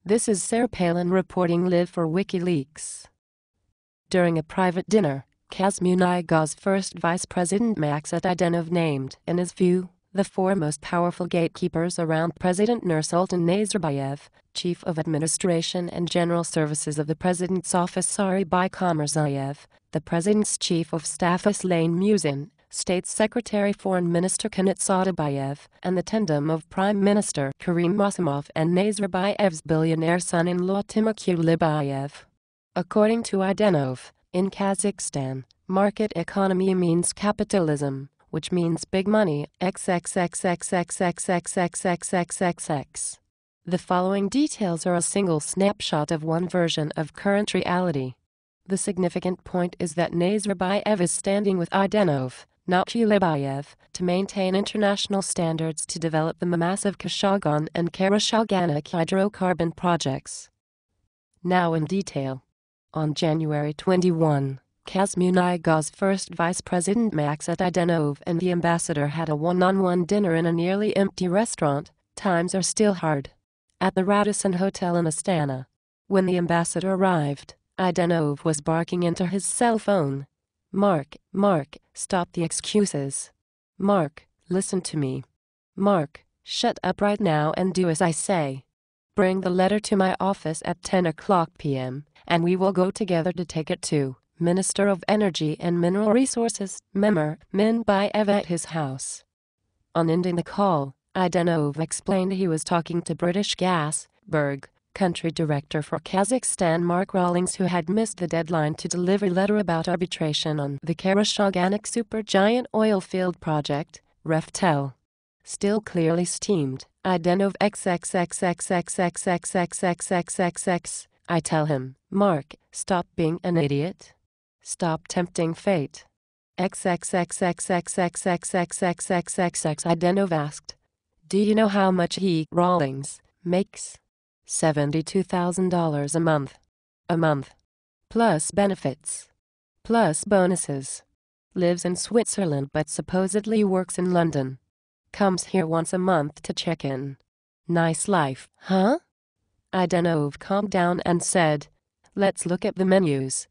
This is Sarah Palin reporting live for WikiLeaks. During a private dinner, Kazakhstan's first vice president Maksut Adenov named, in his view, the four most powerful gatekeepers around President Nursultan Nazarbayev, Chief of Administration and General Services of the President's Office Sarah Palin, the President's Chief of Staff Aslain Musin, State Secretary Foreign Minister Kanat Sadabayev, and the tandem of Prime Minister Karim Masimov and Nazarbayev's billionaire son-in-law Timur Kulibayev. According to Adenov, in Kazakhstan, market economy means capitalism, which means big money. XXXXXXXXXXXXX. The following details are a single snapshot of one version of current reality. The significant point is that Nazarbayev is standing with Adenov, not Kulibayev, to maintain international standards to develop the massive Kashagan and Karachaganak hydrocarbon projects. Now in detail. On January 21, Kazakhstan's first vice president Maksut Adenov and the ambassador had a one-on-one dinner in a nearly empty restaurant. Times are still hard. At the Radisson Hotel in Astana. When the ambassador arrived, Adenov was barking into his cell phone. Mark, stop the excuses. Mark, listen to me. Mark, shut up right now and do as I say. Bring the letter to my office at 10 o'clock p.m., and we will go together to take it to Minister of Energy and Mineral Resources, Memur Minbayev at his house. On ending the call, Adenov explained he was talking to British Gas, Berg, country director for Kazakhstan Mark Rawlings, who had missed the deadline to deliver a letter about arbitration on the Karachaganak supergiant oil field project, Reftel. Still clearly steamed, Adenov XXXXXXXXXXXXX. I tell him, Mark, stop being an idiot. Stop tempting fate. XXXXXXXXXXXXX. Adenov asked. Do you know how much he, Rawlings, makes? $72,000 a month. A month. Plus benefits. Plus bonuses. Lives in Switzerland but supposedly works in London. Comes here once a month to check in. Nice life, huh? Adenov calmed down and said, let's look at the menus.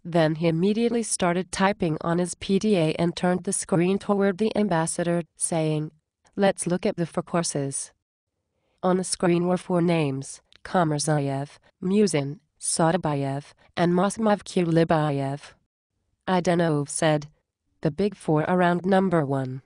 Then he immediately started typing on his PDA and turned the screen toward the ambassador, saying, let's look at the four courses. On the screen were four names, Kamarzayev, Musin, Sadabayev, and Masimov Kulibayev. Adenov said, the big four around number one.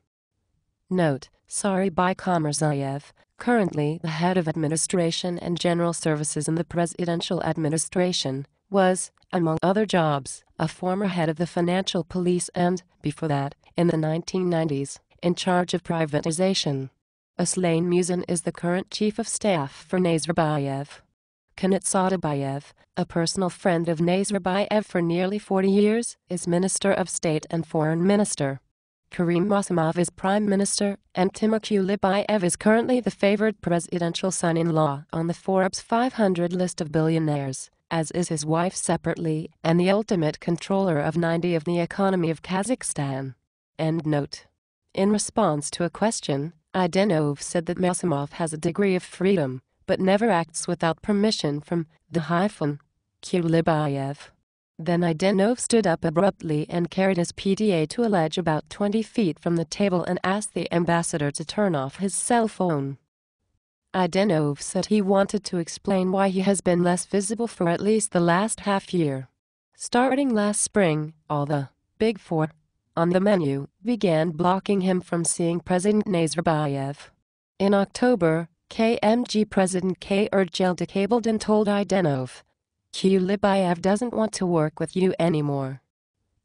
Note, Sarah Kamarzayev, currently the head of administration and general services in the presidential administration, was, among other jobs, a former head of the financial police and, before that, in the 1990s, in charge of privatization. Aslain Musin is the current chief of staff for Nazarbayev. Kanat Sadabayev, a personal friend of Nazarbayev for nearly 40 years, is Minister of State and Foreign Minister. Karim Masimov is Prime Minister, and Timur Kulibayev is currently the favored presidential son-in-law on the Forbes 500 list of billionaires, as is his wife separately, and the ultimate controller of 90% of the economy of Kazakhstan. End note. In response to a question, Adenov said that Masimov has a degree of freedom, but never acts without permission from the Kulibayev. Then Adenov stood up abruptly and carried his PDA to a ledge about 20 feet from the table and asked the ambassador to turn off his cell phone. Adenov said he wanted to explain why he has been less visible for at least the last half year. Starting last spring, all the big four on the menu began blocking him from seeing President Nazarbayev. In October, KMG President K. Ergel'de cabled and told Adenov, Kulibayev doesn't want to work with you anymore.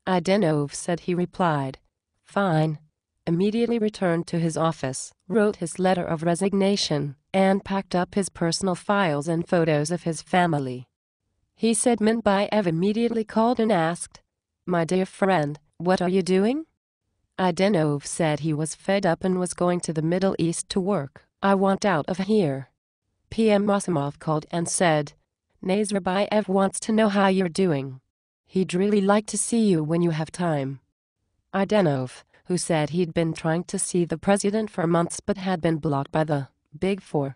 Adenov said he replied, fine, immediately returned to his office, wrote his letter of resignation, and packed up his personal files and photos of his family. He said Minbayev immediately called and asked, my dear friend, what are you doing? Adenov said he was fed up and was going to the Middle East to work. I want out of here. PM Masimov called and said, Nazarbayev wants to know how you're doing. He'd really like to see you when you have time. Adenov, who said he'd been trying to see the president for months but had been blocked by the Big Four,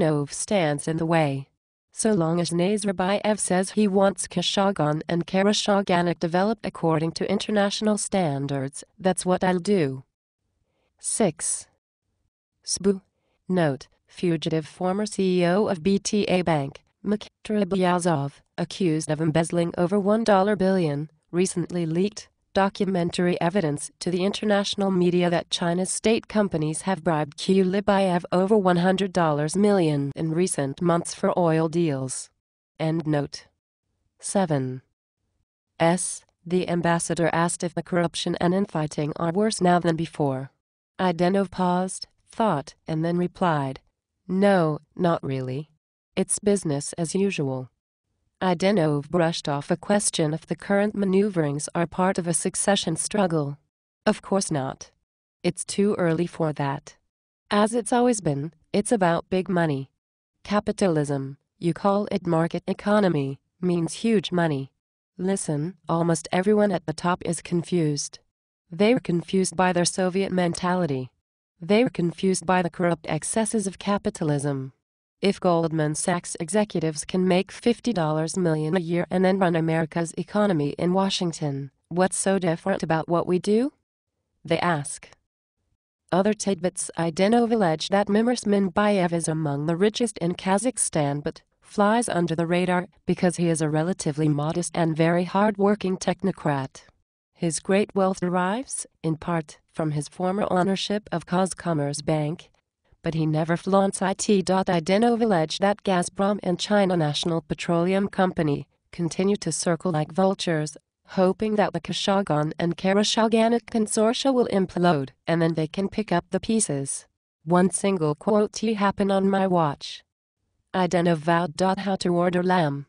Idenov stands in the way. So long as Nazarbayev says he wants Kashagan and Karashaganic developed according to international standards, that's what I'll do. 6. SBU. Note: fugitive former CEO of BTA Bank, Mikhail Byazov, accused of embezzling over $1 billion, recently leaked documentary evidence to the international media that China's state companies have bribed Kulibayev over $100 million in recent months for oil deals. End note. 7. The ambassador asked if the corruption and infighting are worse now than before. Idenov paused, thought, and then replied, "No, not really. It's business as usual." Idenov brushed off a question if the current maneuverings are part of a succession struggle. Of course not. It's too early for that. As it's always been, it's about big money. Capitalism, you call it market economy, means huge money. Listen, almost everyone at the top is confused. They were confused by their Soviet mentality. They were confused by the corrupt excesses of capitalism. If Goldman Sachs executives can make $50 million a year and then run America's economy in Washington, what's so different about what we do? They ask. Other tidbits: Idenov alleged that Mirsmanbayev is among the richest in Kazakhstan but flies under the radar because he is a relatively modest and very hard-working technocrat. His great wealth derives, in part, from his former ownership of Kazkommertsbank, but he never flaunts it. Idenov alleged that Gazprom and China National Petroleum Company continue to circle like vultures, hoping that the Kashagan and Karashaganic consortia will implode, and then they can pick up the pieces. One single quote: "happen on my watch." Idenov vowed how to order lamb.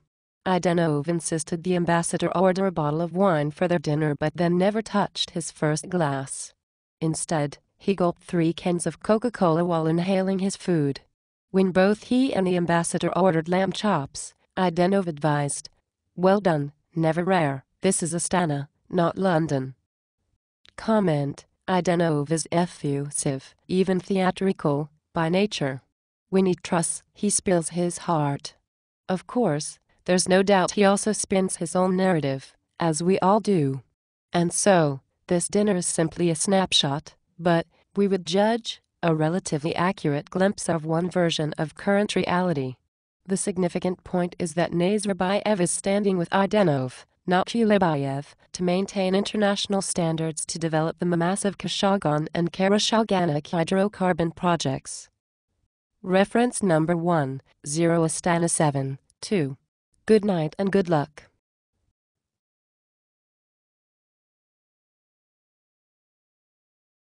Idenov insisted the ambassador order a bottle of wine for their dinner but then never touched his first glass. Instead, he gulped 3 cans of Coca-Cola while inhaling his food. When both he and the ambassador ordered lamb chops, Idenov advised, "Well done, never rare, this is Astana, not London." Comment: Idenov is effusive, even theatrical, by nature. When he trusts, he spills his heart. Of course, there's no doubt he also spins his own narrative, as we all do. And so, this dinner is simply a snapshot, but, we would judge, a relatively accurate glimpse of one version of current reality. The significant point is that Nazarbayev is standing with Idenov, not Kulibayev, to maintain international standards to develop the massive Kashagan and Karashaganic hydrocarbon projects. Reference number 1, 0 Astana 7, 2. Good night and good luck.